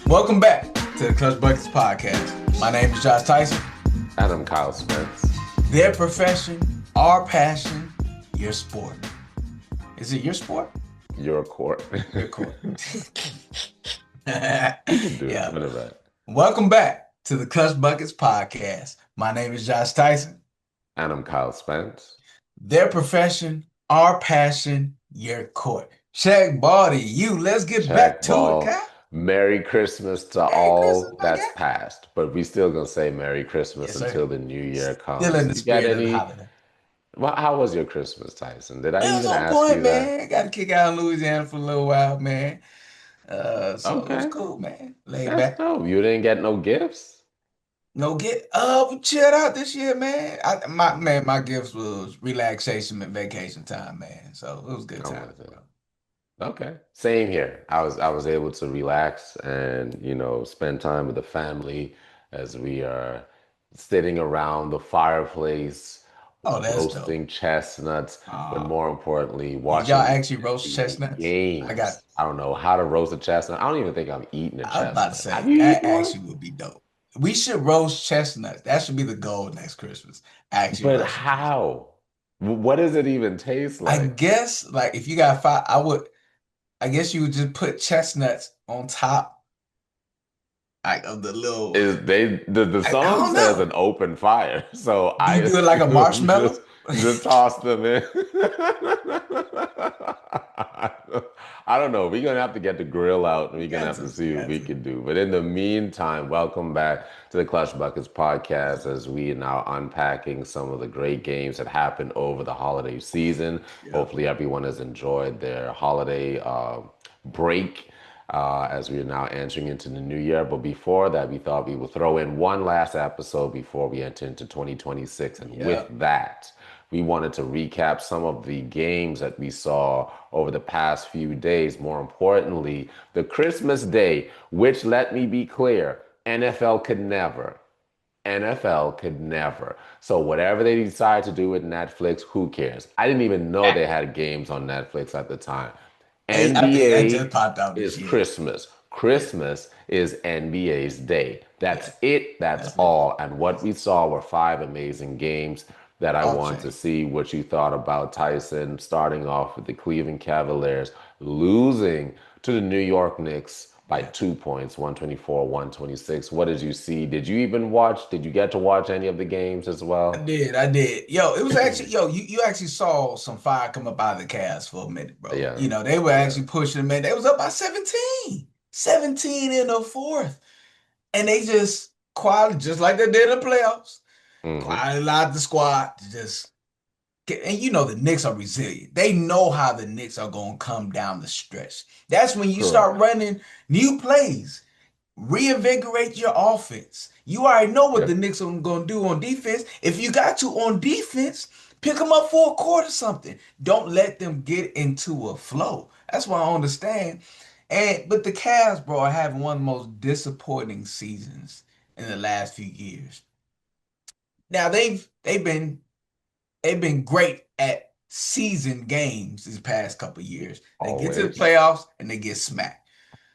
Welcome back to the Clutch Buckets podcast. My name is Josh Tyson. And I'm Kyle Spence. Their profession, our passion, your sport. Is it your sport? Your court. Your court. You can do Yeah. it. Whatever. Welcome back to the Clutch Buckets podcast. My name is Josh Tyson. And I'm Kyle Spence. Their profession, our passion, your court. Check ball to you. Let's get back to ball. it, Kyle. Merry Christmas to Merry all Christmas, my that's guy. passed. But we still gonna say Merry Christmas Yes, sir. until the new year comes. Still in the You got spirit of the any? holiday. Well, how was your Christmas, Tyson? Did I It was even on ask point, you that? man. Got to kick out in Louisiana for a little while, man. So it was Okay. cool, man. Laid That's back. dope. You didn't get no gifts? No get we chilled out this year, man. My gifts was relaxation and vacation time, man. So it was a good I'm time, with it. bro. Okay. Same here. I was able to relax and, spend time with the family as we are sitting around the fireplace, Oh, that's dope. roasting chestnuts, but Uh, more importantly, did y'all watching actually roast the chestnuts? games. I don't know how to roast a chestnut. I don't even think I'm eating a I was about to chestnut. Have say you that eaten one? actually would be dope. We should roast chestnuts. That should be the goal next Christmas. Actually But roast chestnuts. how? What does it even taste I like? guess like if you got five, I guess you would just put chestnuts on top like of the little. The I song don't says know. an open fire, so Do I you do it like a assume marshmallow? just toss them in. I don't know. We're gonna have to get the grill out and we're gonna Got have to to, see what got we to. can do. But in the meantime, welcome back to the Clutch Buckets podcast as we are now unpacking some of the great games that happened over the holiday season. Yeah. Hopefully everyone has enjoyed their holiday break as we are now entering into the new year. But before that, we thought we would throw in one last episode before we enter into 2026. And with Yeah. that, we wanted to recap some of the games that we saw over the past few days. More importantly, the Christmas day, which let me be clear, NFL could never. NFL could never. So whatever they decide to do with Netflix, who cares? I didn't even know they had games on Netflix at the time. I think that just NBA popped out this is year. Christmas. Yeah. Christmas is NBA's day. That's Yeah. it. That's That's it. all. And what we saw were five amazing games that I Off want to chain. see what you thought about Tyson, starting off with the Cleveland Cavaliers losing to the New York Knicks by Yeah. 2 points, 124, 126. What did you see? Did you even watch? Did you get to watch any of the games as I well? did. I did. Yo, it was actually, you actually saw some fire come up out of the Cavs for a minute, bro. Yeah, They were yeah. actually pushing them, man. They was up by 17. 17 in the fourth. And they just quietly, just like they did in the playoffs, Hmm. quietly allowed the squad to just and the Knicks are resilient. They know how the Knicks are going to come down the stretch. That's when you start Correct. running new plays, reinvigorate your offense. You already know what the Yep. Knicks are going to do on defense. If you got to on defense, pick them up for a quarter something. Don't let them get into a flow. That's what I understand. But the Cavs, bro, are having one of the most disappointing seasons in the last few years. Now they've been great at season games these past couple of years. They get to the Always. playoffs and they get smacked.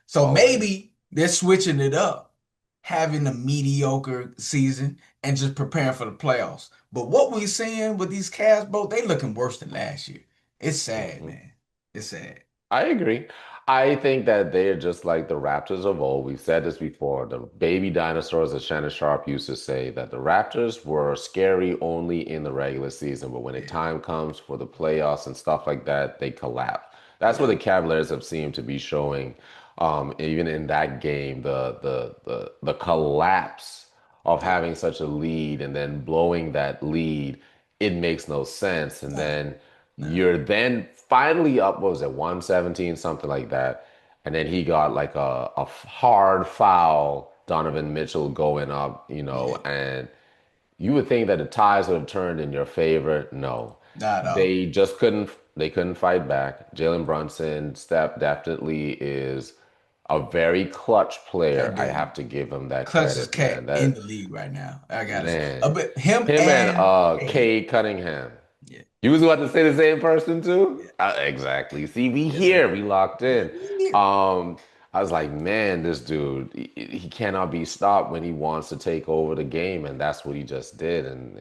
So Always. maybe they're switching it up, having a mediocre season and just preparing for the playoffs. But what we're seeing with these Cavs, bro, they looking worse than last year. It's sad, Hmm. man. It's sad. I agree. I think that they're just like the Raptors of old. We've said this before. The baby dinosaurs, as Shannon Sharp used to say, that the Raptors were scary only in the regular season, but when the Yeah, time comes for the playoffs and stuff like that, they collapse. That's what yeah, the Cavaliers have seemed to be showing, even in that game, the collapse of yeah. having such a lead and then blowing that lead, it makes no sense. And Nah, then nah. you're then finally up, what was it, 117, something like that. And then he got like a hard foul, Donovan Mitchell going up, Yeah, and you would think that the ties would have turned in your favor. No, not at all. they couldn't fight back. Jalen Brunson step definitely is a very clutch player. That I dude. have to give him that Clutch is credit, man. cat in That the league right now. I gotta say, man, but him him and and Cade. Cade Cunningham. Yeah, You was about to say the same person too? yeah, Exactly. See, we yes, sir. here, we locked in. Yeah. Um, I was like, man, this dude, he cannot be stopped when he wants to take over the game, and that's what he just did. And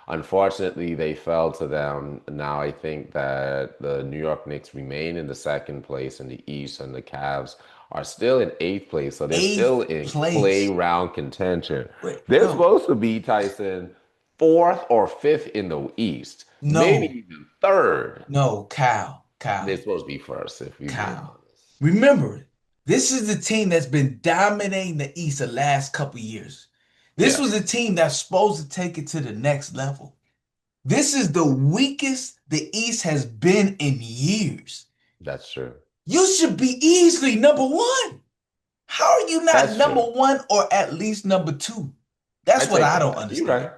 unfortunately, they fell to them. Now I think that the New York Knicks remain in the second place in the East, and the Cavs are still in eighth place, so they're still Eighth in play place. round contention. Wait, They're bro. supposed to be, Tyson, fourth or fifth in the East, maybe No, even third. no, Kyle, They're Kyle, supposed to be first, if we're being Kyle. honest. Remember, this is the team that's been dominating the East the last couple years. This was Yes, a team that's supposed to take it to the next level. This is the weakest the East has been in years. that's true. You should be easily number one. How are you not That's number true. one or at least number two? I That's what take I that don't back. You're understand. right.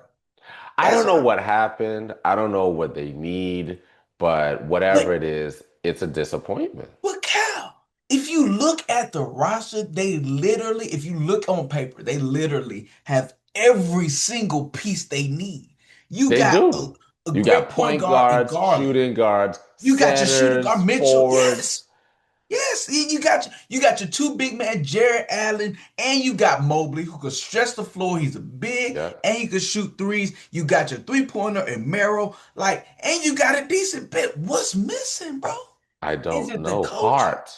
I That's don't know what, what happened. I don't know what they need, but but whatever it is, it's a disappointment. But Cal, if you look at the roster, they literally, if you look on paper, they literally have every single piece they need. You They got do. a You great got point point guard in guards, Garland. shooting guards, You got your shooting guard centers, Mitchell. forwards. Yes. Yes, you got your two big man, Jared Allen, and you got Mobley who could stretch the floor. He's a big Yeah, and he could shoot threes. You got your three-pointer in Merrill, like, and you got a decent bit. What's missing, bro? I Is don't it the know. coaching? Heart.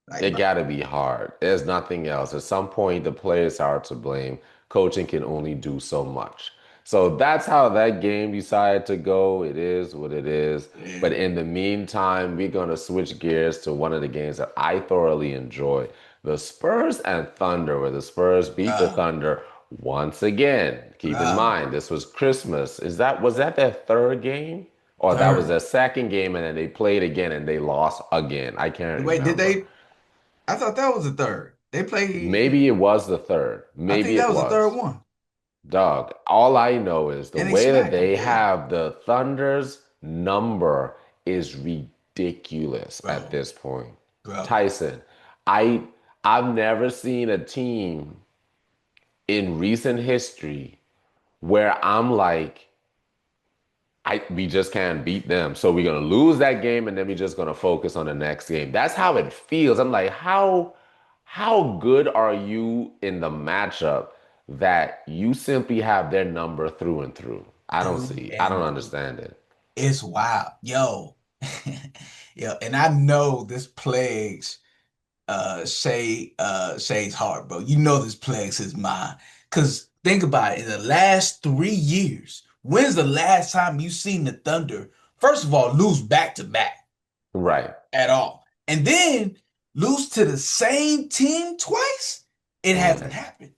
Like, It bro. got to be hard. There's nothing else. At some point, the players are to blame. Coaching can only do so much. So that's how that game decided to go. It is what it is. But Yeah. in the meantime, we're going to switch gears to one of the games that I thoroughly enjoy. The Spurs and Thunder, where the Spurs beat the Bruh, Thunder once again. Keep in bruh. mind, this was Christmas. Was that their third game? Or that was Third. their second game and then they played again and they lost again. I can't Wait, did remember. they? I thought that was the third. They played. Maybe it was the third. I think Maybe that it was the third was. one. Dog, all I know is the And they way that smacked them. they Yeah. have the Thunder's number is ridiculous at Bro, this point. bro. Tyson, I I've never seen a team in recent history where I'm like, we just can't beat them. So we're gonna lose that game and then we're just gonna focus on the next game. That's how it feels. I'm like, how good are you in the matchup that you simply have their number through and through? Through I don't and through. understand it. It's wild. Yo. Yo, and I know this plagues Shay's heart, bro. You know this plagues his mind. Cause think about it, in the last 3 years, when's the last time you seen the Thunder, first of all, lose back to back Right. at all? And then lose to the same team twice? It hasn't Hmm. happened.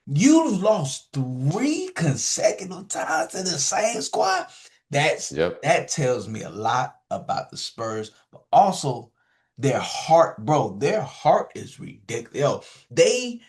You lost three consecutive times to the same squad. That's Yep. that tells me a lot about the Spurs, but also their heart, bro. Their heart is ridiculous. Yo, they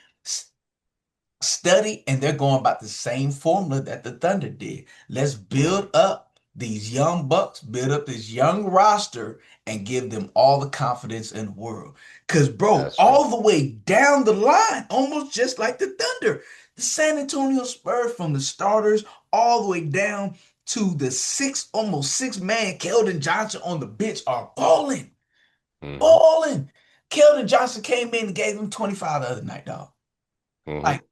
study and they're going about the same formula that the Thunder did. Let's build Hmm. up these young bucks, build up this young roster, and give them all the confidence in the world. Because, bro, That's true. all the way down the line, almost just like the Thunder, the San Antonio Spurs from the starters all the way down to the almost 6 man Keldon Johnson on the bench are balling, Hmm. balling. Keldon Johnson came in and gave them 25 the other night, dog. Hmm. Like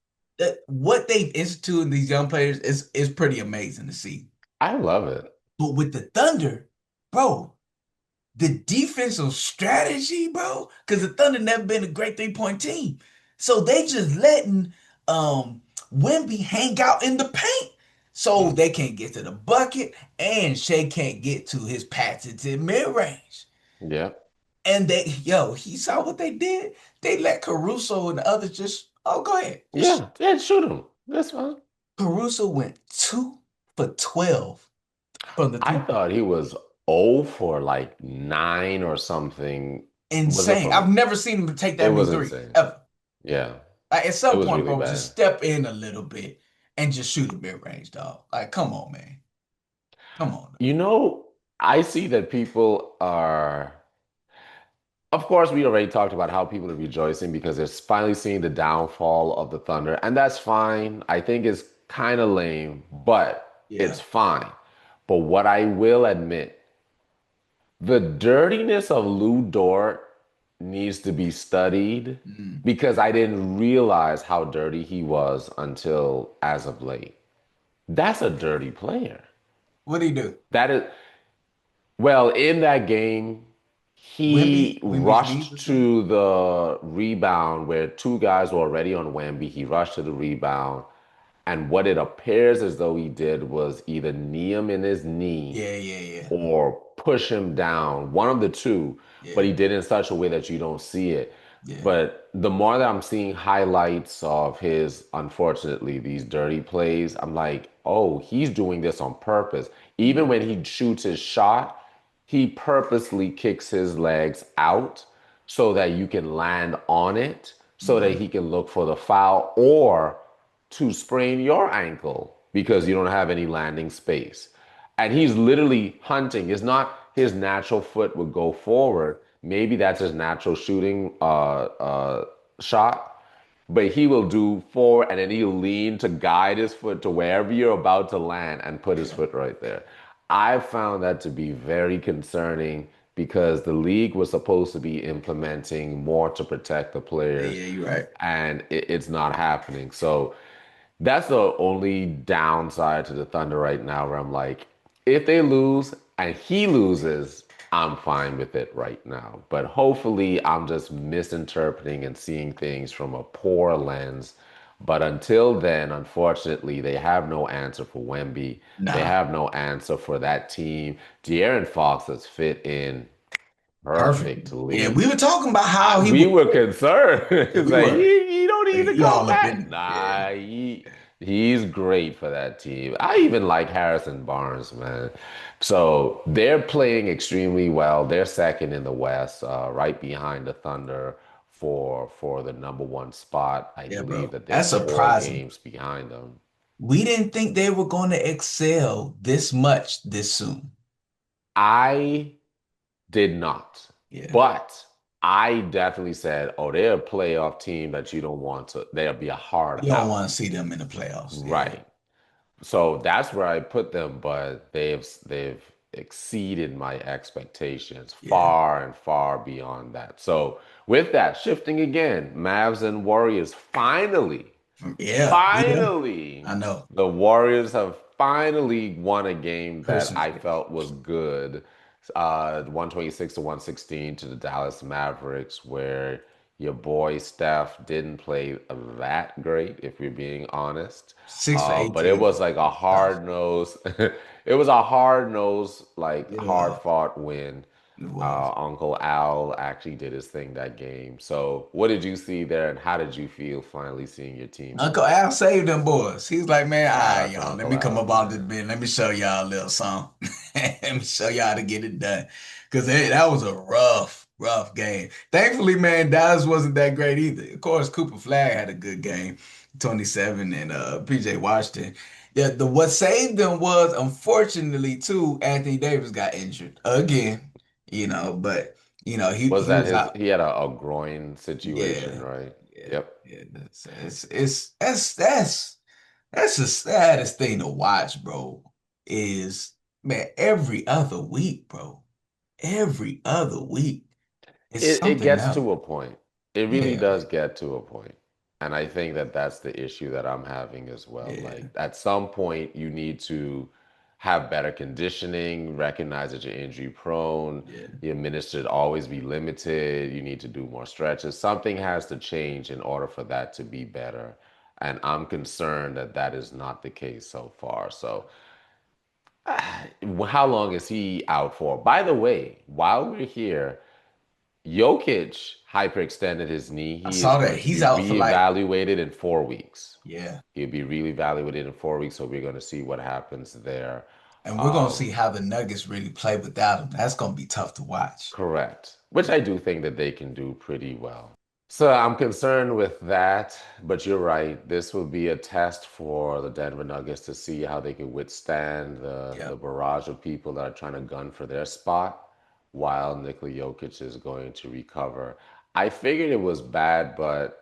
what they've instituted in these young players is pretty amazing to see. I love it. But with the Thunder, bro, the defensive strategy, bro, because the Thunder never been a great 3-point team. So they just letting Wemby hang out in the paint. So Hmm. they can't get to the bucket and Shea can't get to his patented mid-range. Yep. And he saw what they did. They let Caruso and the others go ahead. Just Yeah. Yeah. Shoot him. That's fine. Caruso went 2 for 12 from the I 3 point. thought he was 0 for like 9 or something. Was it Insane. I've from? never seen him take It that many was threes insane. ever. Yeah. Like at It some was point, really bro, just bad. step in a little bit and just shoot a mid range, dog. Like, come on, man. Come on. You know, I see that people are, of course, we already talked about how people are rejoicing because they're finally seeing the downfall of the Thunder, and that's fine. I think it's kind of lame, but Yeah. it's fine. But what I will admit, the dirtiness of Lou Dort needs to be studied Mm. because I didn't realize how dirty he was until as of late. That's a dirty player. What do he do? That is, well, in that game, he Wimby's knees or rushed something? to the rebound where two guys were already on Wemby. He rushed to the rebound, and what it appears as though he did was either knee him in his knee Yeah, yeah, yeah, or push him down, one of the two, but yeah, he did it in such a way that you don't see it. yeah. But the more that I'm seeing highlights of his, unfortunately, these dirty plays, I'm like, oh, he's doing this on purpose. Even Mm, when he shoots his shot, he purposely kicks his legs out so that you can land on it, so that mm, he can look for the foul or to sprain your ankle because you don't have any landing space. And he's literally hunting. It's not his natural foot would go forward. Maybe that's his natural shooting shot, but he will do forward and then he'll lean to guide his foot to wherever you're about to land and put his yeah, foot right there. I found that to be very concerning because the league was supposed to be implementing more to protect the yeah, players, yeah, you're right. and it's not happening. So that's the only downside to the Thunder right now, where I'm like, if they lose and he loses, I'm fine with it right now. But hopefully, I'm just misinterpreting and seeing things from a poor lens. But until then, unfortunately, they have no answer for Wemby. They Nah, have no answer for that team. De'Aaron Fox has fit in perfect. Yeah, perfectly. we were talking about how he We would. were concerned. Yeah, It's we like were. you don't need to He come all up back. in it. Yeah, Nah, he's great for that team. I even like Harrison Barnes, man. So they're playing extremely well. They're second in the West, right behind the Thunder for the number one spot. I yeah, believe bro. that they're That's four surprising. games behind them. We didn't think they were going to excel this much this soon. I did not. Yeah, But I definitely said, oh, they're a playoff team that you don't want to, they'll be a hard you don't want to out. see them in the playoffs. Yeah, Right. So that's where I put them, but they've exceeded my expectations yeah, far and far beyond that. So with that, shifting again, Mavs and Warriors finally. yeah. We there. Finally, I know. the Warriors have finally won a game that Christmas I gift. felt was good. 126 to 116 to the Dallas Mavericks, where your boy Steph didn't play that great, if you're being honest. Six for But it 18. was like a It's tough. hard nose. It was a hard nose, like It hard was. fought win. It was. Uncle Al actually did his thing that game. So, what did you see there, and how did you feel finally seeing your team Uncle win? Al saved them boys. He's like, man, all Shout right, out to y'all, let Uncle me come Al, up out this man. bed. Let me show y'all a little something. Let me show y'all how to get it done. Because that was a rough, rough game. Thankfully, man, Dallas wasn't that great either. Of course, Cooper Flag had a good game, 27, and PJ Washington. Yeah, what saved them was, unfortunately, too, Anthony Davis got injured again, but, Was he that was his? out. He had a groin situation, Yeah, right? yeah, Yep. yeah. That's the saddest thing to watch, bro. Is man, every other week, bro. Every other week is It something gets else. to a point. It really Yeah, does get to a point. And I think that that's the issue that I'm having as well. Like yeah, at some point, you need to have better conditioning, recognize that you're injury prone, yeah. your minutes should always be limited, you need to do more stretches. Something has to change in order for that to be better. And I'm concerned that that is not the case so far. So how long is he out for? By the way, while we're here, Jokic hyperextended his knee. I He is saw that. going to He's be out for like, reevaluated in 4 weeks. yeah. He'll be reevaluated in 4 weeks, so we're going to see what happens there. And we're gonna see Um, how the Nuggets really play without him. That's gonna be tough to watch. Correct, which I do think that they can do pretty well. So I'm concerned with that, but you're right. This will be a test for the Denver Nuggets to see how they can withstand the Yep. barrage of people that are trying to gun for their spot while Nikola Jokic is going to recover. I figured it was bad, but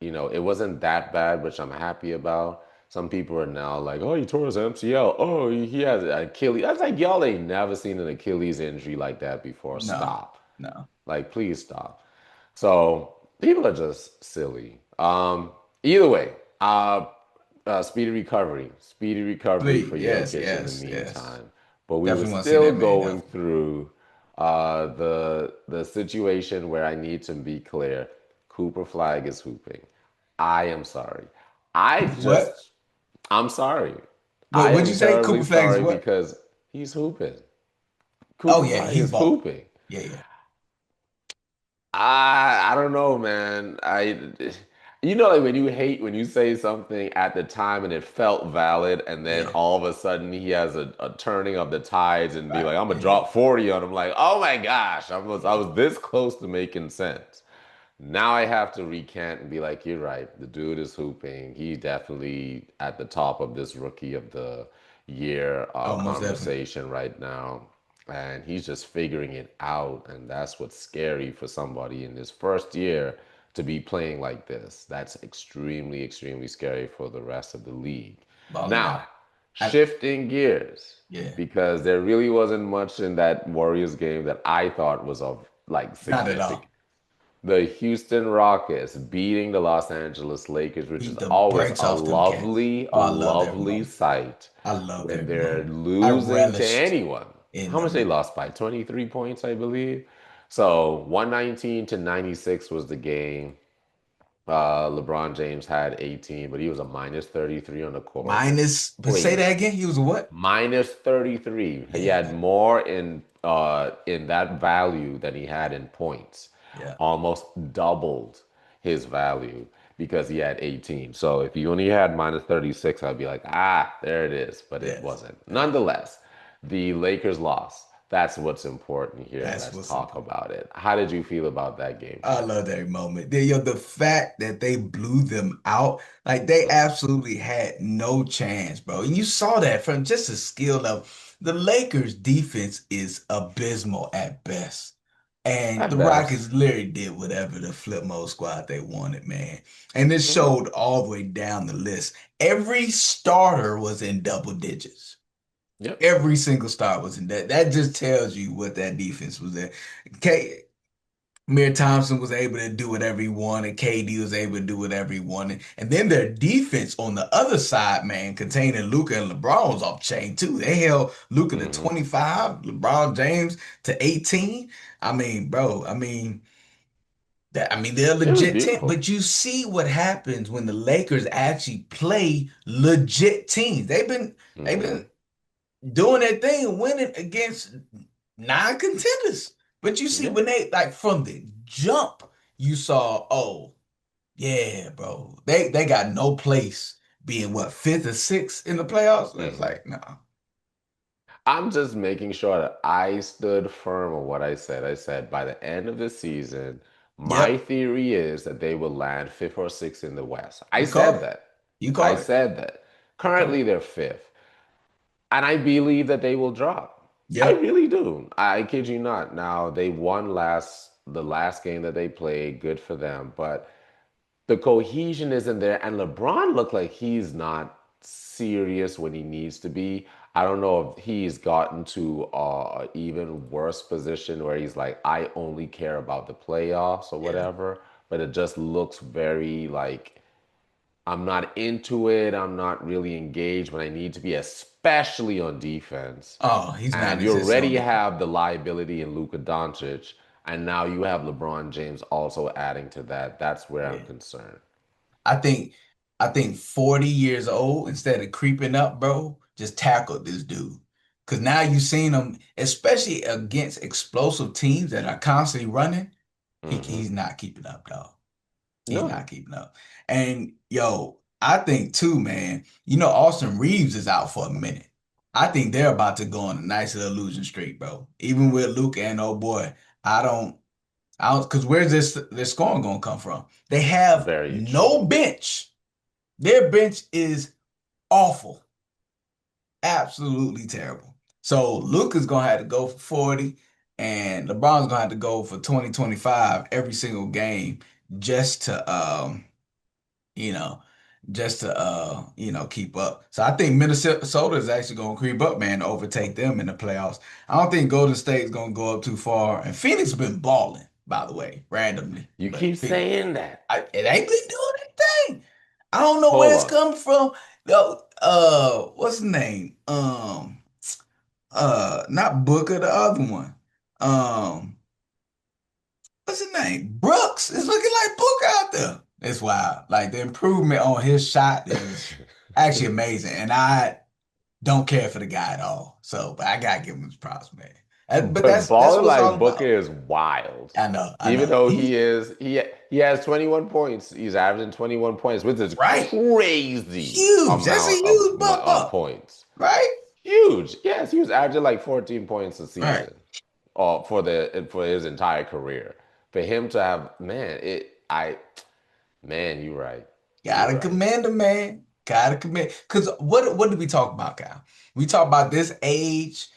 it wasn't that bad, which I'm happy about. Some people are now like, oh, he tore his MCL. Oh, he has an Achilles. I was like, y'all ain't never seen an Achilles injury like that before. No, Stop. no. Like, please stop. So people are just silly. Either way, speedy recovery Please, for yes, Jokic in the yes, yes. meantime. But we were Definitely want to see still that man going healthy. through the situation where I need to be clear. Cooper Flag is hooping. I am sorry. I What? just, I'm sorry. What I would am you say? terribly Cooper Flag is sorry what? because he's hooping. Oh Cooper yeah, Flag he's is balling. hooping. Yeah, yeah. I don't know, man. You know, like when you hate when you say something at the time and it felt valid, and then Yeah. all of a sudden he has a turning of the tides and be Right. like, I'm gonna Yeah. drop 40 on him. Like, oh my gosh, I was this close to making sense. Now I have to recant and be like, you're right. The dude is hooping. He's definitely at the top of this rookie of the year Oh, most definitely. conversation right now. And he's just figuring it out. And that's what's scary for somebody in his first year to be playing like this. That's extremely, extremely scary for the rest of the league. Balling Now, out. I, shifting gears, yeah. because there really wasn't much in that Warriors game that I thought was of like Not at significance. all. The Houston Rockets beating the Los Angeles Lakers, which is Beat the always brakes off them cats. Oh, a I loved every lovely moment. sight I loved when every they're moment. I losing to relished anyone. in How the much they moment. lost by? 23 points, I believe. So 119 to 96 was the game. LeBron James had 18, but he was a minus 33 on the court. But say that Please. again. He was a what? Minus 33. He Yeah, had more in that value than he had in points. yeah, Almost doubled his value because he had 18. So if he only had minus 36, I'd be like, ah, there it is. But it yes, wasn't. yes. Nonetheless, the Lakers lost. That's what's important here. That's Let's what's talk important. about it. How did you feel about that game, I Sean? love every moment. The fact that they blew them out, like they Mhm. absolutely had no chance, bro. And you saw that from just a skill level. The Lakers defense is abysmal at best. And At the best. Rockets literally did whatever the flip mode squad they wanted, man. And this Hmm. showed all the way down the list. Every starter was in double digits. Yep. Every single star was in that. That just tells you what that defense was at. Mir Thompson was able to do whatever he wanted. KD was able to do whatever he wanted. And then their defense on the other side, man, containing Luka and LeBron was off chain too. They held Luka to Hmm. 25, LeBron James to 18. I mean, bro, they're It was legit 10, beautiful. but you see what happens when the Lakers actually play legit teams. They've Hmm. been doing their thing, winning against non-contenders. But you see, Yeah. when they like from the jump, you saw, oh yeah, bro, they got no place being what fifth or sixth in the playoffs. And it's Hmm. like, no, I'm just making sure that I stood firm on what I said. I said by the end of the season, my yep, theory is that they will land fifth or sixth in the West. I you called said it, that. you I called it, said that. you called Currently, it. they're fifth. And I believe that they will drop. I Yep, really do. I kid you not. Now, they won the last game that they played. Good for them. But the cohesion isn't there. And LeBron looked like he's not serious when he needs to be. I don't know if he's gotten to a even worse position where he's like, I only care about the playoffs or yeah. whatever. But it just looks very like I'm not into it. I'm not really engaged when I need to be, especially on defense. Oh, he's And you non-existent on already defense. have the liability in Luka Doncic, and now you have LeBron James also adding to that. That's where I'm Yeah, concerned. I think, I think 40 years old instead of creeping up, bro, just tackled this dude. Because now you've seen him, especially against explosive teams that are constantly running. Hmm. He's not keeping up, dog. He's No, not keeping up. And yo, I think too, man, Austin Reeves is out for a minute. I think they're about to go on a nice little losing streak, bro. Even with Luke and oh boy, because where's this scoring gonna come from? They have very no true. bench. Their bench is awful, absolutely terrible. So Luke is gonna have to go for 40, and LeBron's gonna have to go for 20, 25 every single game just to you know, keep up. So I think Minnesota is actually gonna creep up, man, to overtake them in the playoffs. I don't think Golden State's gonna go up too far. And Phoenix has been balling. by the way, randomly. You But keep saying that. it ain't been doing anything. I don't know where Hold it's on. coming from. Yo, what's his name? Not Booker, the other one. Um, what's his name? Brooks. It's looking like Booker out there. It's wild. Like the improvement on his shot is actually amazing, and I don't care for the guy at all. So, but I gotta give him his props, man. But But that's balling what it's all like Booker about. is wild. I Even know. though he has 21 points. He's averaging 21 points, which is Right. crazy Huge. That's a amount of huge bump up. points. Right? Huge. Yes, he was averaging like 14 points a Right. season, for his entire career. For him to have, man, you're right. You're Gotta right. commend him, man. Gotta commend. Because what did we talk about, Kyle? We talk about this age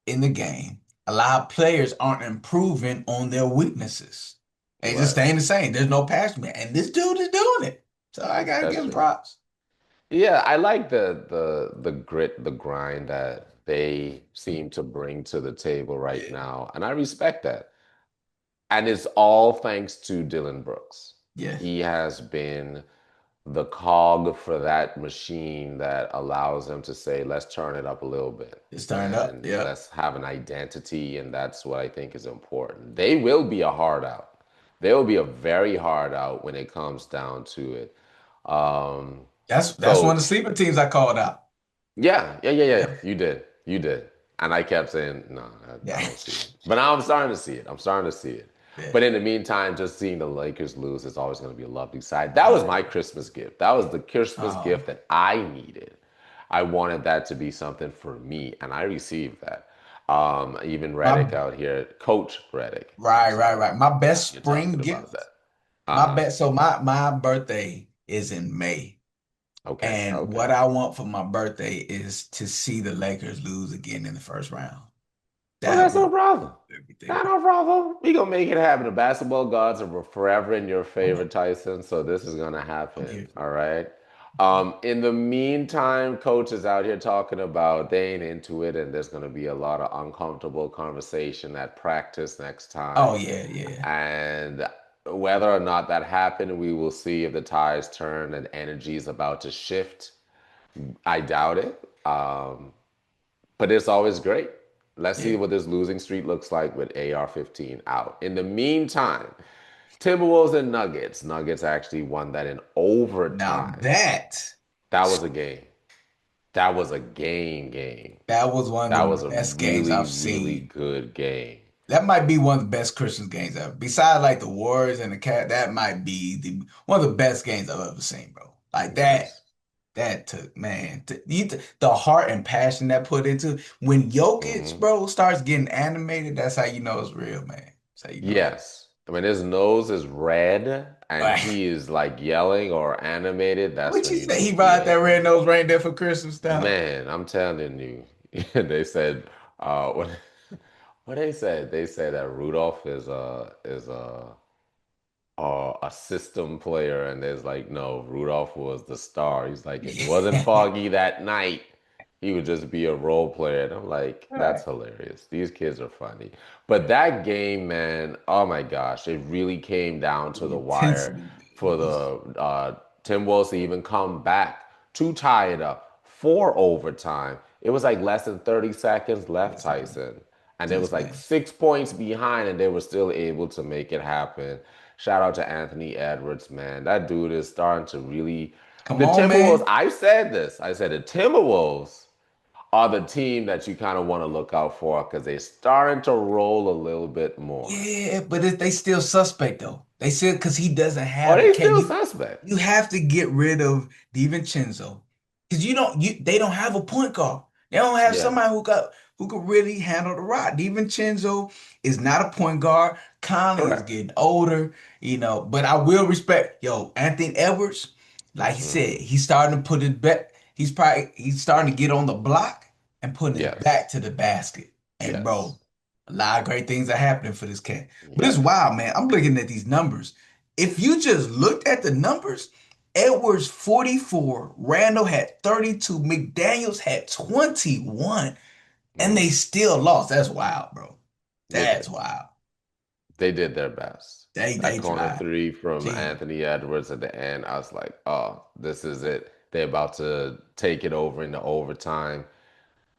in the game. A lot of players aren't improving on their weaknesses. They just Right. staying the same. There's no passion, man. And this dude is doing it. So I gotta That's give him true. props. Yeah, I like the grit, the grind that they seem to bring to the table right Yeah. now, and I respect that. And it's all thanks to Dylan Brooks. Yeah. He has been the cog for that machine that allows them to say, let's turn it up a little bit It's turned up. and Yep. let's have an identity. And that's what I think is important. They will be a hard out. They will be a very hard out when it comes down to it. Um, That's one of the so sleeper teams I called out. yeah. Yep. You did. And I kept saying, no, I Yeah. don't see it. But now I'm starting to see it. I'm starting to see it. Yeah. But in the meantime, just seeing the Lakers lose is always going to be a lovely sight. That was Oh, my Christmas gift. That was the Christmas oh, gift that I needed. I wanted that to be something for me, and I received that. Even my Reddick out here, Coach Reddick. I'm sorry, right. My best you're spring talking about gift. that. My Uh-huh. best. So my birthday is in May. Okay, And okay. what I want for my birthday is to see the Lakers lose again in the first round. Well, That that's would no problem. be everything, Not man. no problem. We gonna make it happen. The basketball gods are forever in your I'm here. favor, Tyson. So this is gonna I'm happen. here. All right. In the meantime, coach is out here talking about they ain't into it, and there's gonna be a lot of uncomfortable conversation at practice next Oh time. yeah, yeah. And whether or not that happened, we will see if the tides turn and energy is about to shift. I doubt it. But it's always great. Let's see Yeah. what this losing streak looks like with AR-15 out. In the meantime, Timberwolves and Nuggets. Nuggets actually won that in Now overtime. that That was a game. That was a game. that was one That of the was a best games really, I've really seen. good game. That might be one of the best Christmas games ever. Besides like the Warriors and the Cat, that might be the one of the best games I've ever seen, bro. Like that. Yes. That took, man, the heart and passion that put into when Jokic, Hmm. bro, starts getting animated, that's how you know it's real, man. That's how you know it's Yes. When his nose is red and real. he is like yelling or animated, that's What when you you say? know, He ride yeah. that red nose reindeer for Christmas style? Man, I'm telling you, they said what what they said. They said that Rudolph is a system player, and there's like no, Rudolph was the star. He's like, if it wasn't Yeah. Foggy that night, he would just be a role player. And I'm like, All that's right. hilarious. These kids are funny. But that game, man, oh my gosh, it really came down to The the wire intensity for was the Tim Wolves to even come back to tie it up for overtime. It was like less than 30 seconds left, yes, man. Tyson. And it was Yes, like man. 6 points behind, and they were still able to make it happen. Shout out to Anthony Edwards, man. That dude is starting to really. Come The on, Timberwolves, man. I've said this. I said the Timberwolves are the team that you kind of want to look out for because they're starting to roll a little bit more. Yeah, but they still suspect though. They still because he doesn't Are have a they can still you suspect? you have to get rid of DiVincenzo because they don't have a point guard. They don't have Yeah, somebody who could really handle the rock. DiVincenzo is not a point guard. Conley is correct. getting older, but I will respect Anthony Edwards. Like he said, Hmm. he's starting to put his back. He's starting to get on the block and putting his Yes, back to the basket. And yes, bro. A lot of great things are happening for this cat. But it's yes. wild, man. I'm looking at these numbers. If you just looked at the numbers, Edwards 44, Randall had 32, McDaniels had 21, and they Mm, still lost. That's wild, bro. they That's did. wild. They did their best. That They corner tried. three from Gee, Anthony Edwards at the end, I was like, oh, this is it. They're about to take it over into overtime.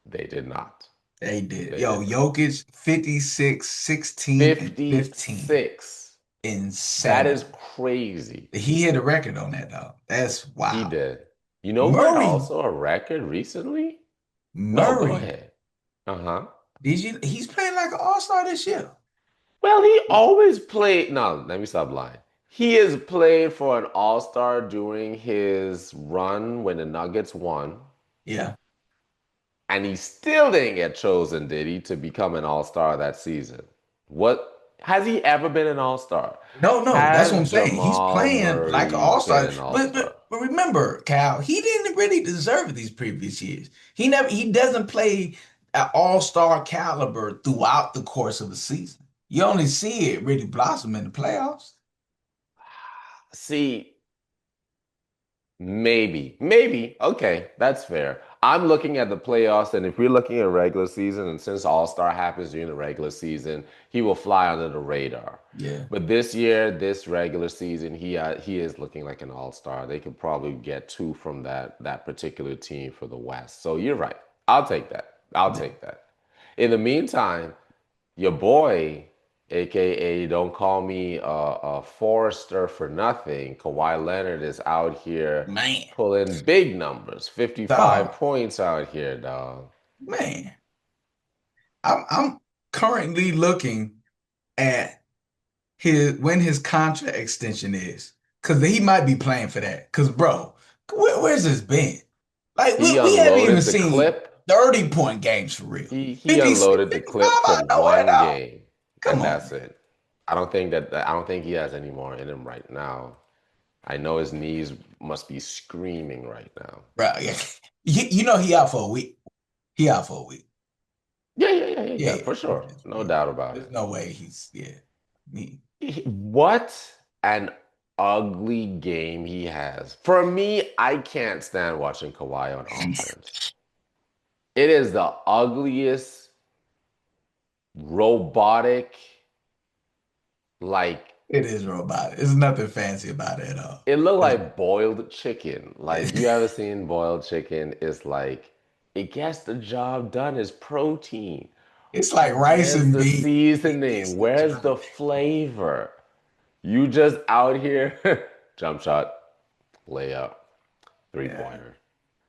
They did not. they did. They Yo, did not. Jokic, 56, 16, and 15 56. in That is 7. crazy. He hit a record on that, though. That's He wow. did. You know who had Murray, also a record recently? No, go Murray, ahead. Uh-huh. did you? He's playing like an all-star this year. Well, he always played. No, let me stop lying. He has played for an all-star during his run when the Nuggets won, Yeah. and he still didn't get chosen, did he, to become an all-star that season? What has he ever been an all-star? No, no, that's what I'm Has saying. He's Jamal playing like an Murray been all-star. an But all-star? but but remember, Cal, he didn't really deserve it these previous years. He doesn't play at all-star caliber throughout the course of the season. You only see it really blossom in the playoffs. See, maybe. Okay, that's fair. I'm looking at the playoffs, and if we're looking at regular season, and since All-Star happens during the regular season, he will fly under the radar. Yeah, But this year, this regular season, he is looking like an All-Star. They could probably get two from that particular team for the West. So you're right. I'll take that. I'll yeah. take that. In the meantime, your boy, aka don't call me a Forrester for nothing. Kawhi Leonard is out here Man, pulling big numbers, 55 dog, points out here, dog. man. I'm currently looking at his contract extension is, because he might be playing for that. Because bro, where's this been? Like He we haven't even unloaded the seen clip. 30-point games for real. He 56, unloaded the 55 clip for out of nowhere, one dog. game, Come and on, that's man. it. I don't think he has any more in him right now. I know his knees must be screaming right now. Bro, yeah. You know he out for a week. He out for a week. Yeah, Yeah, yeah. for sure. No doubt about There's it. no way he's yeah. Me. What an ugly game he has. For me, I can't stand watching Kawhi on offense. It is the ugliest, robotic, like It is robotic. There's nothing fancy about it at all. it looked It's, like boiled chicken. Like you ever seen boiled chicken? It's like it gets the job done. It's protein. it's like rice Where's and the beans. It gets seasoning? the Where's job the done. flavor? You just out here, jump shot, layup, three Yeah, pointer.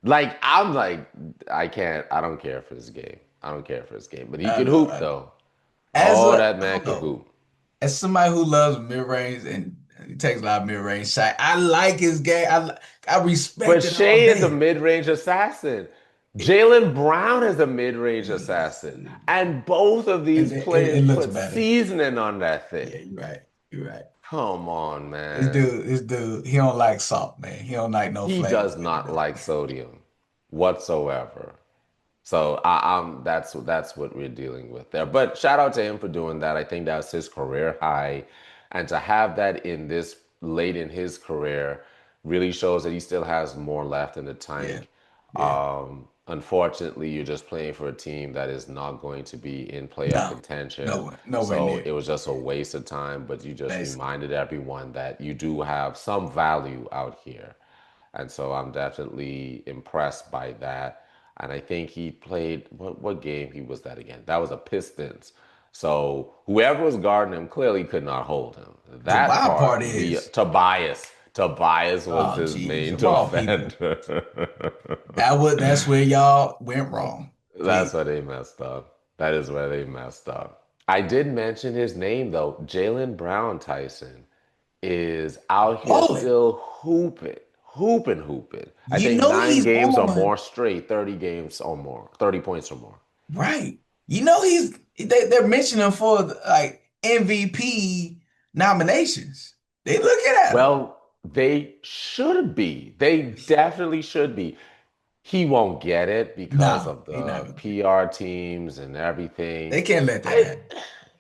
Like I'm like, I can't. I don't care for this game. I don't care for this game. But he I could know. hoop though. Oh, that I man don't could know. hoop. As somebody who loves mid-range and he takes a lot of mid-range shot, I like his game. I But respect it all Shea is a day. mid-range assassin. It, Jalen Brown is a mid-range assassin. and And both of these it players looks put better. seasoning on that thing. Yeah, you're right. You're right. Come on, man. This dude, he don't like salt, man. He don't like no He flavor does with it, not bro. like sodium whatsoever. So that's what we're dealing with there. But shout out to him for doing that. I think that's his career high, and to have that in this late in his career really shows that he still has more left in the Yeah, tank. yeah. Unfortunately, you're just playing for a team that is not going to be in playoff No, contention. nowhere So near. it was just a waste of time. But you just Basically, reminded everyone that you do have some value out here. And so I'm definitely impressed by that. And I think he played what game he was that again? That was a Pistons. So whoever was guarding him clearly could not hold him. the That wild part part, the is, Tobias. Tobias was oh, his geez, main of all people, defender. that's where y'all went wrong. That's Please, where they messed up. That is where they messed up. I did mention his name though. Jalen Brown Tyson is out here balling. still hooping. I You think know 9 games or more straight, 30 games or more, 30 points or more. right. You know they're mentioning him for like MVP nominations. They looking at him. Well, they should be. They definitely should be. He won't get it because No, of he not the gonna get it. PR teams and everything. They can't let that I happen.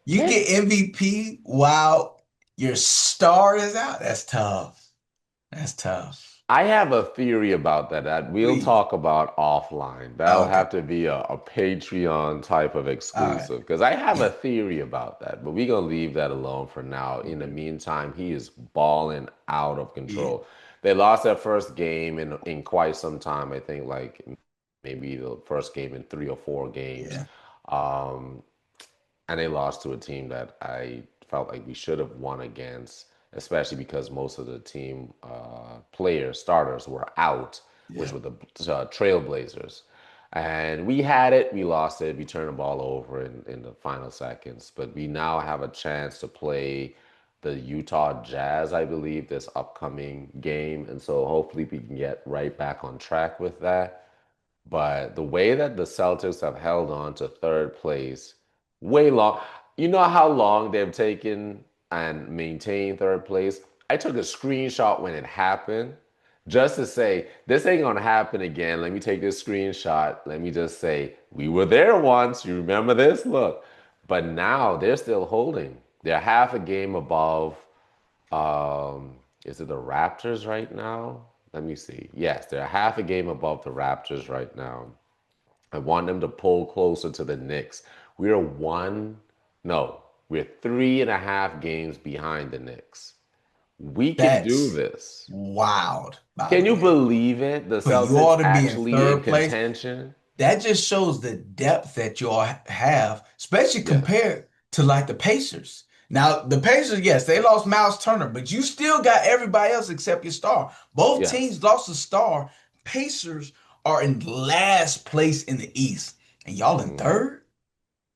You they get MVP while your star is out. That's tough. That's tough. I have a theory about that that we'll Please. talk about offline. That'll Okay. have to be a Patreon type of All right. exclusive because I have Yeah. a theory about that, but we're gonna leave that alone for now. In the Okay. meantime, he is balling out of Yeah. control. They lost their first game in quite some time. I think like maybe the first game in 3 or 4 games. Yeah. Um, and they lost to a team that I felt like we should have won against, especially because most of the team players, starters, were out, which Yeah. were the Trailblazers. And we had it, we lost it, we turned the ball over in the final seconds. But we now have a chance to play the Utah Jazz, I believe, this upcoming game. And so hopefully we can get right back on track with that. But the way that the Celtics have held on to third place way long, you know how long they've taken and maintained third place? I took a screenshot when it happened just to say, this ain't gonna happen again. Let me take this screenshot. Let me just say, we were there once. You remember this? Look. But now they're still holding. They're half a game above is it the Raptors right now? Let me see. Yes, they're half a game above the Raptors right now. I want them to pull closer to the Knicks. We're one, no, we're 3.5 games behind the Knicks. We can do That's this. wild, by Can the you way. believe it? The For you Celtics all to be in actually in third place, contention? that just shows the depth that you all have, especially Yes. compared to like the Pacers. Now, the Pacers, yes, they lost Miles Turner, but you still got everybody else except your star. Both Yes. teams lost a star. Pacers are in last place in the East, and y'all in Hmm. third?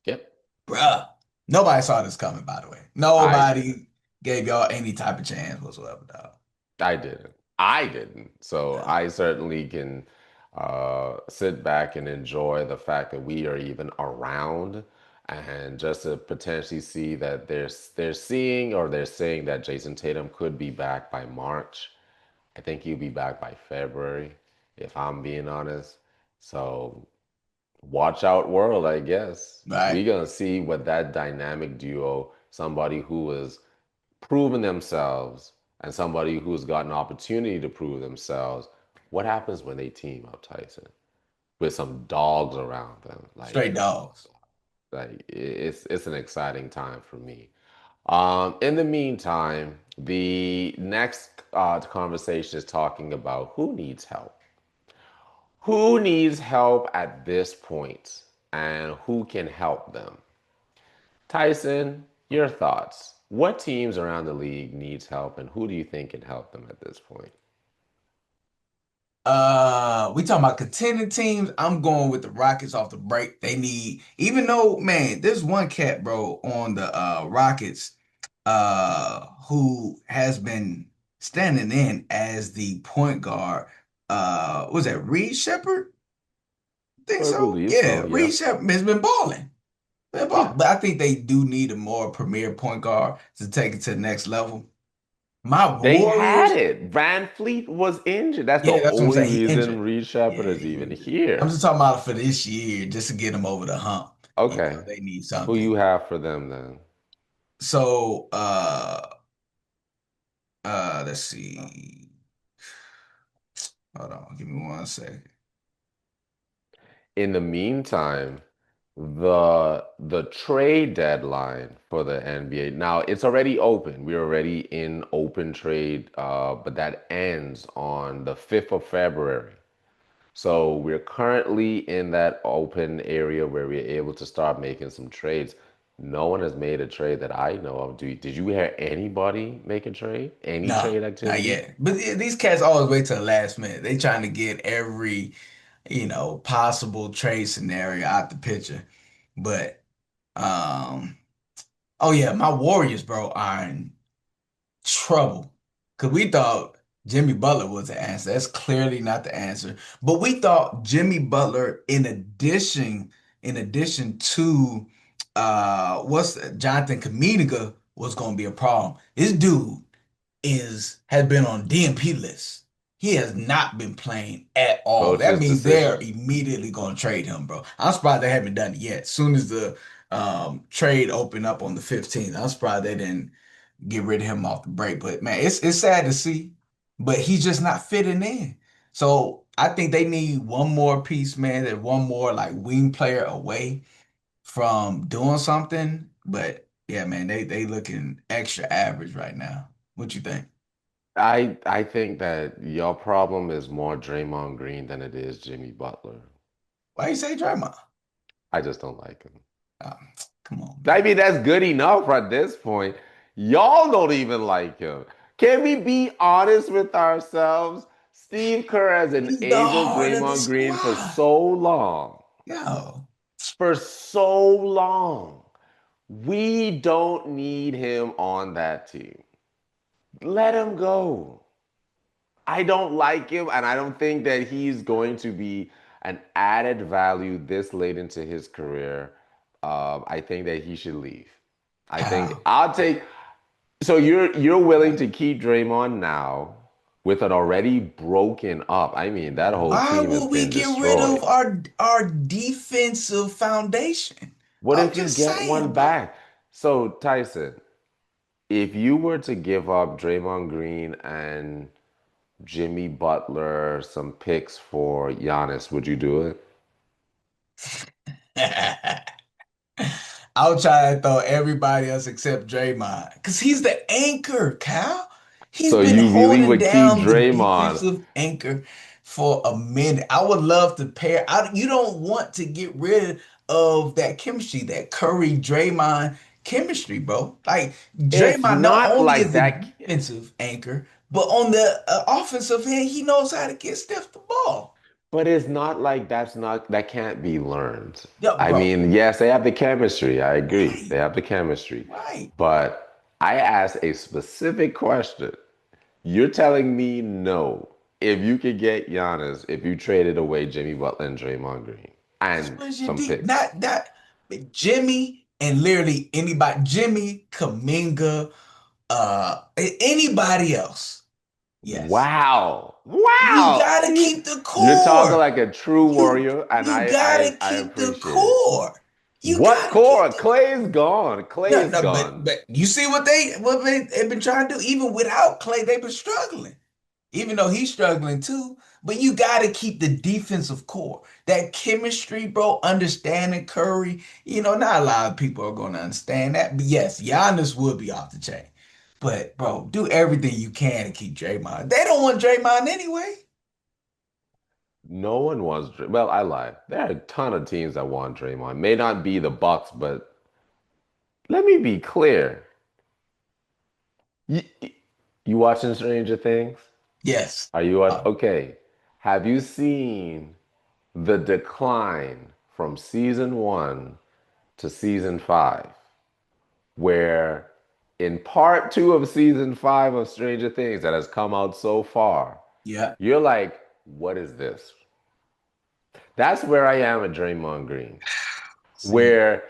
Yep. Bruh. Nobody saw this coming, by the way. I didn't. Nobody gave y'all any type of chance whatsoever, dog. I didn't. I didn't. So Yeah. I certainly can sit back and enjoy the fact that we are even around, and just to potentially see that they're seeing or they're saying that Jason Tatum could be back by March. I think he'll be back by February, if I'm being honest. So watch out, world, I guess. Right? We're gonna see what that dynamic duo, somebody who is proven themselves and somebody who's got an opportunity to prove themselves, what happens when they team up, Tyson, with some dogs around them? Straight dogs. Like it's an exciting time for me. In the meantime, the next conversation is talking about who needs help. Who needs help at this point, and who can help them? Tyson, your thoughts. What teams around the league needs help and who do you think can help them at this point? We talking about contending teams. I'm going with the Rockets off the break. They need, even though, man, there's one cat, bro, on the Rockets, who has been standing in as the point guard. Was that Reed Shepherd? Think I so? believe so, Yeah, yeah. Reed Shepherd has been balling. Yeah. But I think they do need a more premier point guard to take it to the next level. My They had Warriors, it. Van Fleet was injured. That's the yeah, that's what I'm only saying. He reason injured. Reed Yeah, Shepherd is he even injured. I'm here. just talking about for this year, just to get him over the hump. Okay. They need Who you something. have for them then? So, let's see. Hold on, give me 1 second. In the meantime, the trade deadline for the NBA. Now it's already open. We're already in open trade, but that ends on the 5th of February. So we're currently in that open area where we're able to start making some trades. No one has made a trade that I know of. Did you hear anybody make a trade? Any No, trade not activity? yet. But these cats always wait till the last minute. They trying to get every, possible trade scenario out the picture. But, um, oh yeah, my Warriors, bro, are in trouble. Because we thought Jimmy Butler was the answer. That's clearly not the answer. But we thought Jimmy Butler, in addition to what's Jonathan Kaminga was gonna be a problem. This dude has been on DNP list. He has not been playing at all. That Coach's means they're decision. immediately gonna trade him, bro. I'm surprised they haven't done it yet. Soon as the trade opened up on the 15th, I'm surprised they didn't get rid of him off the break. But man, it's sad to see. but he's just not fitting in. So I think they need one more piece, man, that one more like wing player away from doing something. But yeah, man, they looking extra average right now. What you think? I think that your problem is more Draymond Green than it is Jimmy Butler. Why you say Draymond? I just don't like him. Um, Come on, I man. mean, that's good enough at this point. Y'all don't even like him. Can we be honest with ourselves? Steve Kerr has He's the enabled heart of the Draymond Green for squad. so long. Yo, For so long. We don't need him on that team. Let him go. I don't like him, and I don't think that he's going to be an added value this late into his career. I think that he should leave. I think Kyle. I'll take. So you're willing to keep Draymond now with an already broken up. I mean, that whole Why team has would we been get rid destroyed. of our defensive foundation? What I'm if you just get saying, one bro. back? So Tyson, if you were to give up Draymond Green and Jimmy Butler some picks for Giannis, would you do it? I'll try to throw everybody else except Draymond because he's the anchor, Cal. He's So been you really holding would keep down the Draymond, defensive anchor for a minute. I would love to pair. You don't want to get rid of that chemistry, that Curry Draymond chemistry, bro. Like it's Draymond not not only like is the that. defensive anchor, but on the offensive end, he knows how to get stiff the ball. But it's not like that can't be learned. Yeah, I bro. mean, yes, they have the chemistry. I agree. Right, They have the chemistry. right. But I asked a specific question. You're telling me no. If you could get Giannis, if you traded away Jimmy Butler and Draymond Green Because and where's your some deep? picks. Not but Jimmy and literally anybody. Jimmy, Kaminga, anybody else. Yes. Wow. You Wow. gotta See? keep the You're talking core. like a true You warrior, and you I gotta I I keep the appreciate it. core. You What gotta keep core? the Clay's gone. no, Clay's no, gone. but you see what they've been trying to do. Even without Clay, they've been struggling. Even though he's struggling too. But you got to keep the defensive core. That chemistry, bro, understanding Curry. Not a lot of people are going to understand that. But yes, Giannis would be off the chain. But, bro, do everything you can to keep Draymond. They don't want Draymond anyway. No one wants. Well, I lied. There are a ton of teams that want Draymond. May not be the Bucks, but let me be clear. You, you watching Stranger Things? Yes. Are you Uh, okay? Have you seen the decline from season one to season five? Where in part two of season five of Stranger Things that has come out so far, yeah. you're like, what is this? That's where I am at Draymond Green, See, where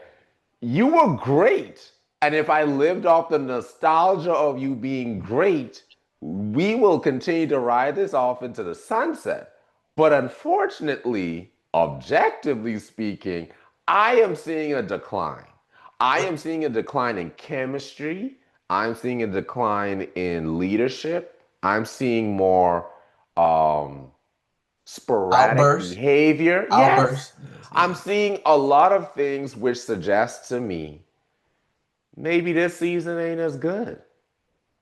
you were great. And if I lived off the nostalgia of you being great, we will continue to ride this off into the sunset. But unfortunately, objectively speaking, I am seeing a decline. I what am seeing a decline in chemistry. I'm seeing a decline in leadership. I'm seeing more um, sporadic outburst? behavior. Yes, Outburst. Yes, I'm yeah. seeing a lot of things which suggest to me maybe this season ain't as good.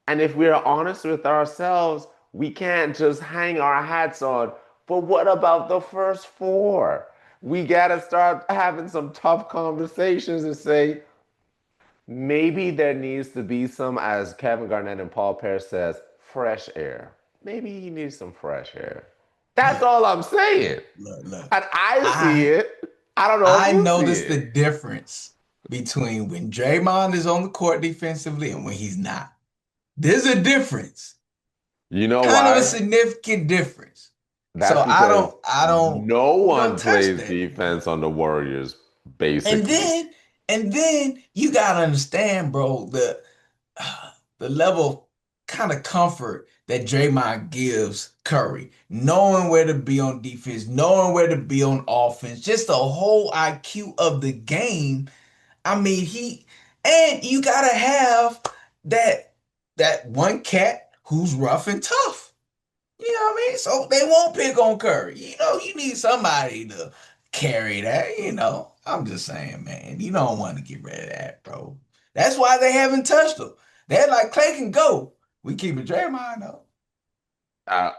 And if we're honest with ourselves, we can't just hang our hats on. But what about the first four? We got to start having some tough conversations and say, maybe there needs to be some, as Kevin Garnett and Paul Pierce says, fresh air. Maybe he needs some fresh air. That's Look, all I'm saying. look. And I see I it. I don't know if I you see noticed the it. difference between when Draymond is on the court defensively and when he's not. There's a difference, You know kind of a why? significant difference. That's So because no we don't one touch plays that defense anymore. on the Warriors, And basically. then, and then you gotta understand, bro, the level of kind of comfort that Draymond gives Curry, knowing where to be on defense, knowing where to be on offense, just the whole IQ of the game. I mean, and you gotta have that that one cat who's rough and tough. You know what I mean? So they won't pick on Curry. You know, you need somebody to carry that, you know. I'm just saying, man, you don't want to get rid of that, bro. That's why they haven't touched him. They're like, Clay can go. We keep it Draymond though.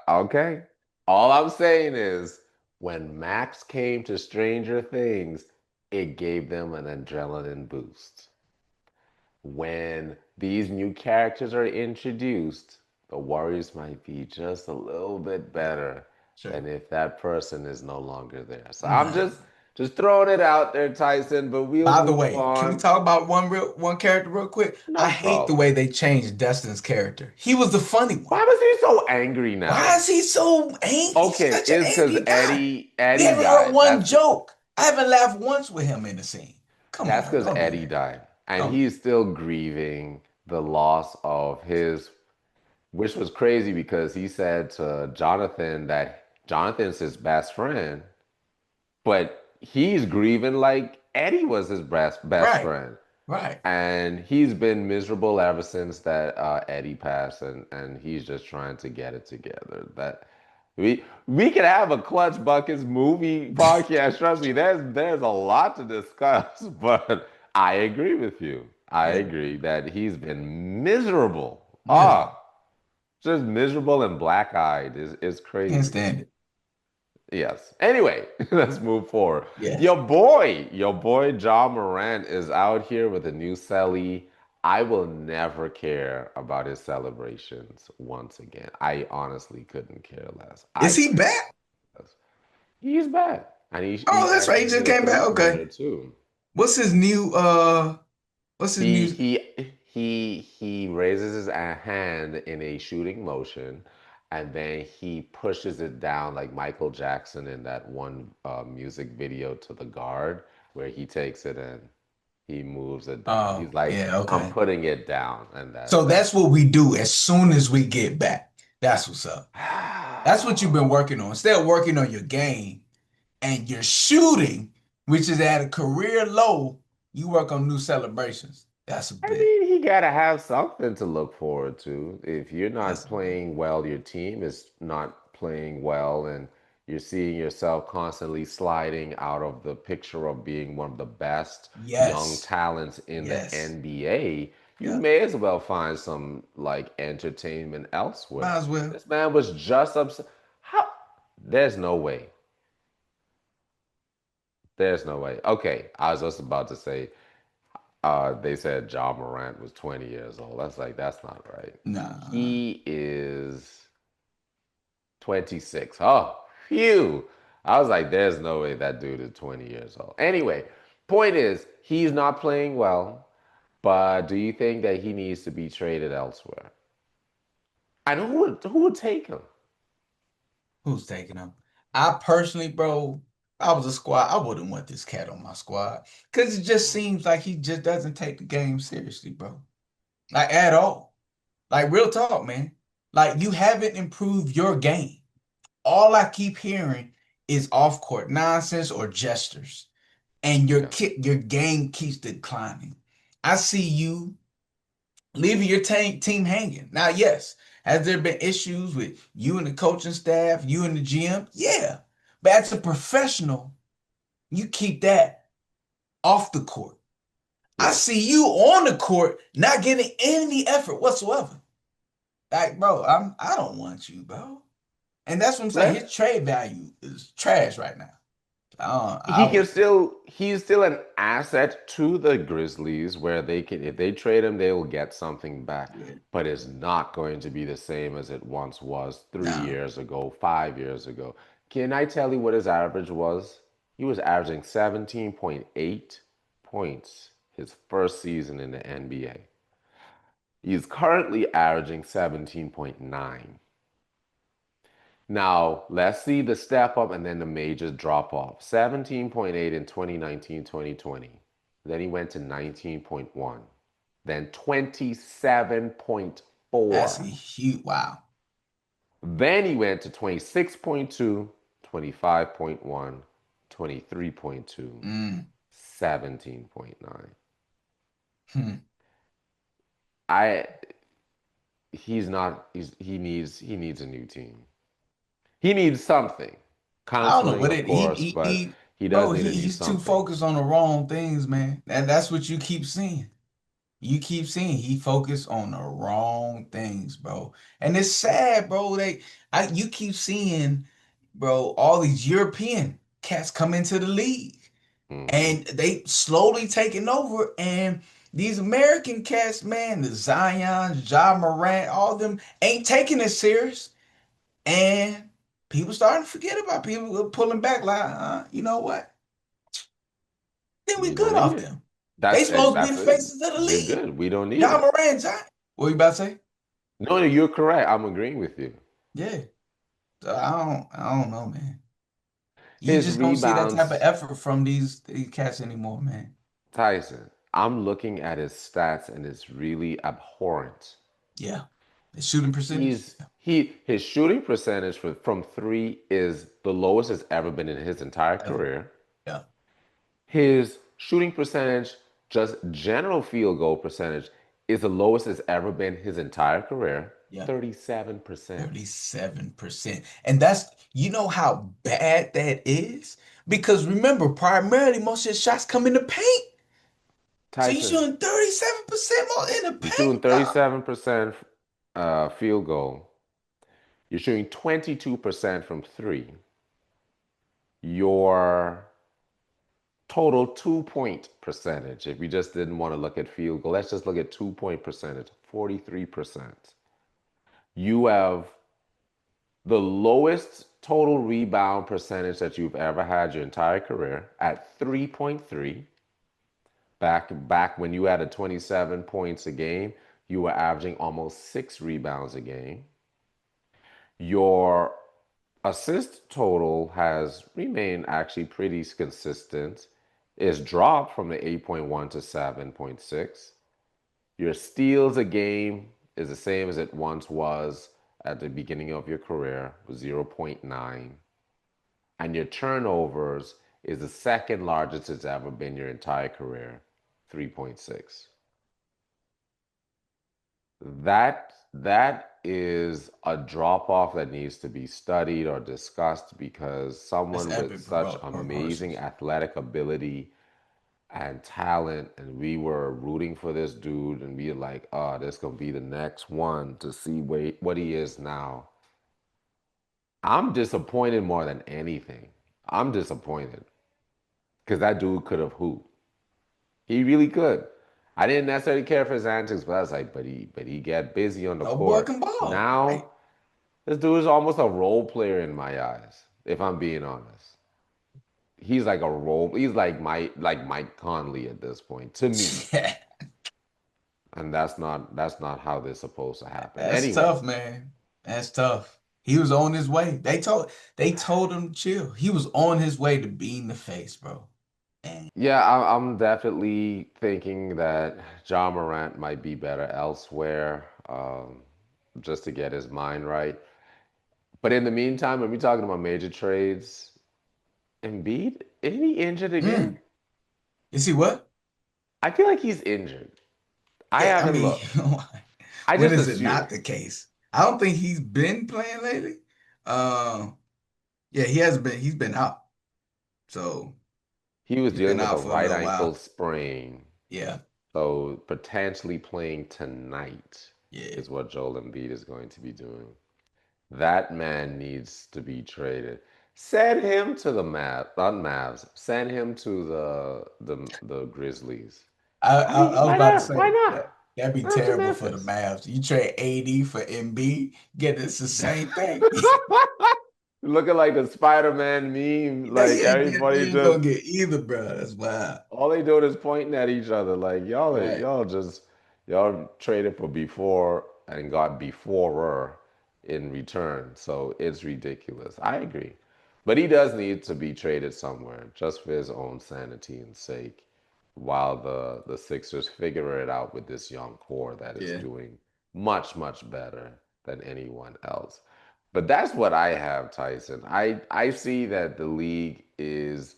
Okay. All I'm saying is when Max came to Stranger Things, it gave them an adrenaline boost. When these new characters are introduced, the Warriors might be just a little bit better Sure. than if that person is no longer there. So I'm Nah. just throwing it out there, Tyson, but we'll By the move way, can we on. talk about one character real quick? I No hate the problem. way they changed Dustin's character. He was the funny one. Why was he so angry Why now? is he so angry? He's Okay, such an it's because angry guy. We Eddie haven't heard died. one joke. I haven't laughed once with him in the scene. Come That's on, because don't do Eddie that. died. And Don't do he's still grieving the loss of his, which was crazy because he said to Jonathan that Jonathan's his best friend, but he's grieving like Eddie was his that. best Right, friend. right. And he's been miserable ever since that Eddie passed, and he's just trying to get it together. That we could have a Clutch Buckets movie podcast. Trust me, there's a lot to discuss, but I agree with you. I Yeah, agree that he's been miserable. miserable. Just miserable and black-eyed is Can't crazy. stand it. Yes. Anyway, let's move forward. Yes. Your boy John Morant is out here with a new celly. I will never care about his celebrations once again. I honestly couldn't care less. I Is he couldn't back? care less. He's back. And he Oh, that's right. He actually just hit a came back. Okay. three-pointer too. What's his new what's his He new he he raises his hand in a shooting motion, and then he pushes it down like Michael Jackson in that one music video to the guard, where he takes it and he moves it down. He's Oh, like, yeah, "I'm okay. putting it down," and So that's that's what we do as soon as we get back. That's what's up. That's what you've been working on. Instead of working on your game and your shooting, which is at a career low, you work on new celebrations. That's a I bit. mean, he gotta have something to look forward to. If you're not That's a bit. playing well, your team is not playing well, and you're seeing yourself constantly sliding out of the picture of being one of the best young Yes. talents in the Yes. NBA, you Yeah. may as well find some like entertainment Might elsewhere. as well. This man was just upset. How? There's no way. There's no way. Okay, I was just about to say, they said John Morant was 20 years old. That's like, that's not right. Nah. He is 26. Oh, phew. I was like, there's no way that dude is 20 years old. Anyway, point is, he's not playing well, but do you think that he needs to be traded elsewhere? And who would take him? Who's taking him? I personally, bro, I was a squad. I wouldn't want this cat on my squad because it just seems like he just doesn't take the game seriously, bro. Like at all. Like real talk, man. Like you haven't improved your game. All I keep hearing is off court nonsense or gestures, and Yeah. your game keeps declining. I see you leaving your team hanging. Now, yes, has there been issues with you and the coaching staff, you and the GM? Yeah, but as a professional, you keep that off the court. I Yes. see you on the court not getting any effort whatsoever. Like, bro, I don't want you, bro. And that's what I'm saying. His Let trade value is trash right now. I he can would, still he's still an asset to the Grizzlies where they can if they trade him they will get something back, yeah, but it's not going to be the same as it once was three nah. years ago, 5 years ago. Can I tell you what his average was? He was averaging 17.8 points his first season in the NBA. He's currently averaging 17.9. Now, let's see the step up and then the major drop off. 17.8 in 2019, 2020. Then he went to 19.1. Then That's a 27.4. huge wow. Then he went to 26.2, 25.1, 23.2, Mm, 17.9. hmm. I he needs a new team. He needs something. I don't know Counseling, what of it course, but he does bro, need to need he's too something. focused on the wrong things, man. And that's what you keep seeing. You keep seeing he focused on the wrong things, bro. And it's sad, bro. You keep seeing, bro, all these European cats come into the league Hmm. and they slowly taking over. And these American cats, man, the Zion, Ja Morant, all of them ain't taking it serious. And people starting to forget about people pulling back like, you know what? Then we We don't good need off it. them. They supposed to be That's the it. faces of the We're league. good. We don't need Ja it. Morant, Ja. What you about to say? No, no, you're correct. I'm agreeing with you. Yeah. So I don't know, man. You His just don't see that type of rebounds, effort from these cats anymore, man. Tyson. I'm looking at his stats and it's really abhorrent. Yeah. The shooting percentage. His shooting percentage from three is the lowest it's ever been in his entire Yeah. career. Yeah. His shooting percentage, just general field goal percentage, is the lowest it's ever been his entire career. Yeah. 37%. 37%. And that's you know how bad that is? Because remember, primarily most of your shots come in the paint. So you Tyson, shooting 37% more in the you're shooting paint, dog. 37% field goal. You're shooting 22% from three. Your total 2 point percentage, if we just didn't want to look at field goal, let's just look at 2 point percentage, 43%. You have the lowest total rebound percentage that you've ever had your entire career at 3.3. Back when you had a 27 points a game, you were averaging almost 6 rebounds a game. Your assist total has remained actually pretty consistent. It's dropped from the 8.1 to 7.6. Your steals a game is the same as it once was at the beginning of your career, 0.9. And your turnovers is the second largest it's ever been your entire career, 3.6. That is a drop off that needs to be studied or discussed because That's someone with epic such amazing proportions. athletic ability and talent, and we were rooting for this dude, and we were like, oh, this gonna be the next one to see what he is now. I'm disappointed more than anything. I'm disappointed because that dude could have hooped. He really could. I didn't necessarily care for his antics, but I was like, but he get busy on the No boy court. can ball. Right. Now, this dude is almost a role player in my eyes, if I'm being honest. He's like a role. He's like Mike Conley at this point to me, Yeah. and that's not how this is supposed to happen. That's Anyway, tough, man. That's tough. He was on his way. They told him to chill. He was on his way to being the face, bro. And yeah, I'm definitely thinking that John Morant might be better elsewhere, just to get his mind right. But in the meantime, when we're talking about major trades, Embiid, isn't he injured again? mm, you see what? I feel like he's injured. I Yeah, I haven't mean, looked. I when just is it assume not the case? I don't think he's been playing lately. Um, yeah, he has been. He's been out. So he was he's been dealing with a out for a right little ankle while. sprain. Yeah, So potentially playing tonight yeah. is what Joel Embiid is going to be doing. That man needs to be traded. Send him to the not Mavs. Send him to the Grizzlies. I mean, I was why about to not? Why say not? that'd be Send him to terrible for the Memphis. Mavs. You trade AD for MB, get it's the same thing. Looking like the Spider-Man meme, You like ain't get, you everybody ain't gonna just get either, bro. That's wild. all they doing is pointing at each other. Like Right. y'all traded for before and got beforer in return. So it's ridiculous. I agree. But he does need to be traded somewhere just for his own sanity and sake, while the Sixers figure it out with this young core that is Yeah. doing much, much better than anyone else. But that's what I have, Tyson. I see that the league is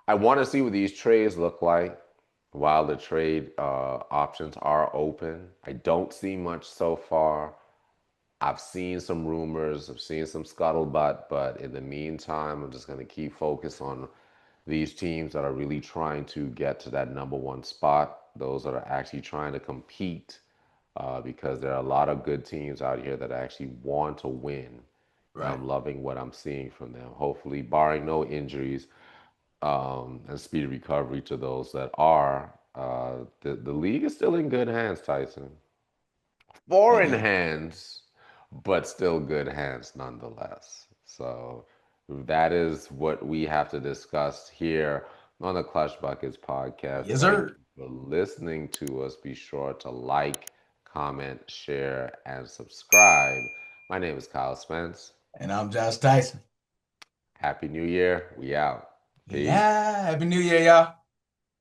I want to see what these trades look like while the trade options are open. I don't see much so far. I've seen some rumors, I've seen some scuttlebutt, but in the meantime, I'm just going to keep focused on these teams that are really trying to get to that number one spot, those that are actually trying to compete, because there are a lot of good teams out here that actually want to win. And Right. I'm loving what I'm seeing from them. Hopefully, barring no injuries, and speedy recovery to those that are, the league is still in good hands, Tyson. Foreign Yeah. hands, but still good hands nonetheless. So that is what we have to discuss here on the Clutch Buckets podcast. Yes, Thank sir. you for listening to us. Be sure to like, comment, share, and subscribe. My name is Kyle Spence. And I'm Josh Tyson. Happy New Year. We out. Peace. Yeah. Happy New Year, y'all.